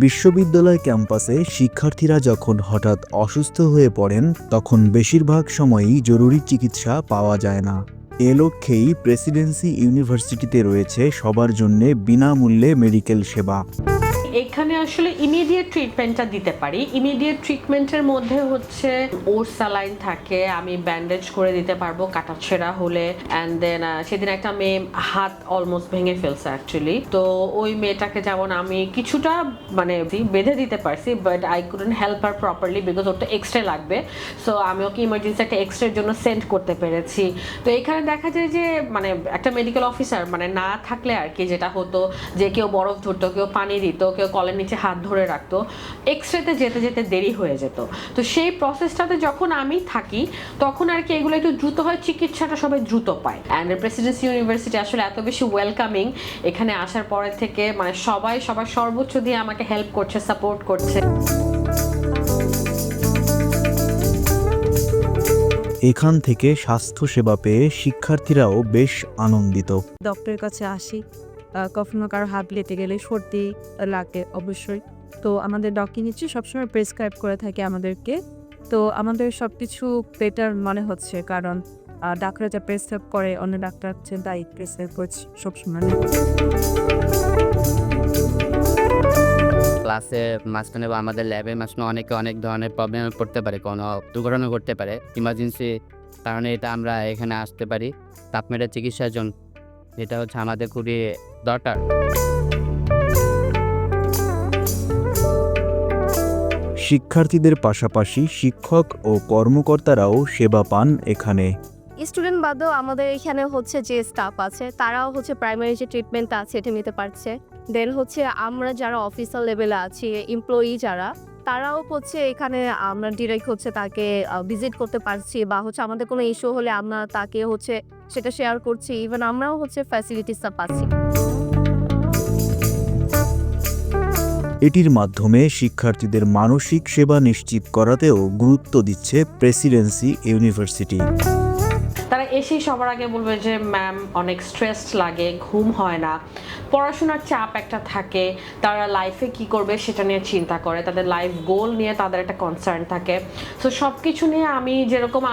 বিশ্ববিদ্যালয় ক্যাম্পাসে শিক্ষার্থীরা যখন হঠাৎ অসুস্থ হয়ে পড়েন তখন বেশিরভাগ সময়ই জরুরি চিকিৎসা পাওয়া যায় না। এ লক্ষ্যেই প্রেসিডেন্সি ইউনিভার্সিটিতে রয়েছে সবার জন্যে বিনামূল্যে মেডিকেল সেবা। এখানে আসলে ইমিডিয়েট ট্রিটমেন্টটা দিতে পারি। ইমিডিয়েট ট্রিটমেন্টের মধ্যে হচ্ছে ওর স্যালাইন থাকে, আমি ব্যান্ডেজ করে দিতে পারবো কাটাছেঁড়া হলে। অ্যান্ড দেন সেদিন একটা মেয়ে হাত অলমোস্ট ভেঙে ফেলছে অ্যাকচুয়ালি। তো ওই মেয়েটাকে যেমন আমি কিছুটা মানে বেঁধে দিতে পারছি, but I couldn't help her properly because ওর তো এক্সরে লাগবে। সো আমি ওকে ইমার্জেন্সি একটা এক্সরের জন্য সেন্ড করতে পেরেছি। তো এখানে দেখা যায় যে মানে একটা মেডিকেল অফিসার মানে না থাকলে আর কি যেটা হতো যে কেউ বরফ ধরতো, কেউ পানি দিত, কেউ কলের নিচে হাত ধরে রাখতো, এক্সরেতে যেতে যেতে দেরি হয়ে যেত। তো সেই প্রসেসটাতে যখন আমি থাকি তখন আর কি এগুলো একটু দ্রুত হয়, চিকিৎসাটা সবাই দ্রুত পায়। অ্যান্ড প্রেসিডেন্সি ইউনিভার্সিটি আসলে এত বেশি ওয়েলকামিং, এখানে আসার পরে থেকে মানে সবাই সবার সর্বোচ্চ দিয়ে আমাকে হেল্প করছে, সাপোর্ট করছে। এখান থেকে স্বাস্থ্যসেবা পেয়ে শিক্ষার্থীরাও বেশ আনন্দিত। ডক্টরের কাছে আসি, কখনো কারো হাত লেগে গেলে সর্দি লাগে অবশ্যই, তো আমাদের ডক্টর নিচ্ছে সবসময় প্রেসক্রাইব করে থাকে আমাদেরকে। তো আমাদের সব কিছু বেটার মনে হচ্ছে, কারণ ডাক্তার যা প্রেসক্রাইব করে অন্য ডাক্তার হচ্ছে তাই প্রেসক্রাইব করছে সবসময়। ক্লাসে মাঝখানে বা আমাদের ল্যাবের মাঝখানে অনেকে অনেক ধরনের প্রবলেমে পড়তে পারে, কোনো দুর্ঘটনা ঘটতে পারে, ইমার্জেন্সি কারণে এটা আমরা এখানে আসতে পারি তাপমেরা চিকিৎসার জন্য। এটা হচ্ছে আমাদের খুবই দরকার। শিক্ষার্থীদের পাশাপাশি শিক্ষক ও কর্মকর্তারাও সেবা পান এখানে। স্টুডেন্ট বাদেও আমাদের এখানে হচ্ছে যে স্টাফ আছে তারাও হচ্ছে প্রাইমারি যে ট্রিটমেন্ট আছে এটা নিতে পারছে। দেন হচ্ছে আমরা যারা অফিসার লেভেলে আছি, এমপ্লয়ি যারা, তারাও হচ্ছে এখানে আমরা ডিরেক্ট হচ্ছে তাকে ভিজিট করতে পারছি, বা হচ্ছে আমাদের কোনো ইস্যু হলে আমরা তাকে হচ্ছে সেটা শেয়ার করছি। ইভেন আমরাও হচ্ছে ফ্যাসিলিটিসটা পাচ্ছি। এটির মাধ্যমে শিক্ষার্থীদের মানসিক সেবা নিশ্চিত করাতেও গুরুত্ব দিচ্ছে প্রেসিডেন্সি ইউনিভার্সিটি। তারা এসেই সবার আগে বলবে যে ম্যাম অনেক স্ট্রেসড লাগে, ঘুম হয় না, পড়াশোনার চাপ একটা থাকে, তারা লাইফে কি করবে সেটা নিয়ে চিন্তা করে, তাদের লাইফ গোল নিয়ে তাদের একটা কনসার্ন থাকে। সো সব কিছু নিয়ে আমি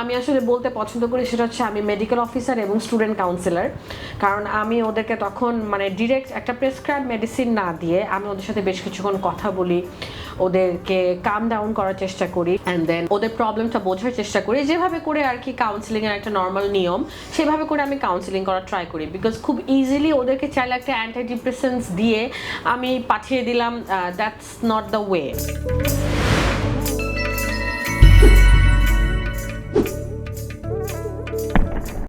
আমি আসলে বলতে পছন্দ করি সেটা হচ্ছে আমি মেডিকেল অফিসার এবং স্টুডেন্ট কাউন্সিলর। কারণ আমি ওদেরকে তখন মানে ডিরেক্ট একটা প্রেসক্রাইব মেডিসিন না দিয়ে আমি ওদের সাথে বেশ কিছুক্ষণ কথা বলি, ওদেরকে কাম ডাউন করার চেষ্টা করি, অ্যান্ড দেন ওদের প্রবলেমটা বোঝার চেষ্টা করি, যেভাবে করে আর কি কাউন্সিলিংয়ের একটা নর্মাল নিয়ম সেভাবে করে আমি কাউন্সিলিং করার ট্রাই করি। বিকজ খুব ইজিলি ওদেরকে চাইলে একটা অ্যান্টিডিপ্রেসেন্টস দিয়ে আমি পাঠিয়ে দিলাম, দ্যাটস নট দ্য ওয়ে।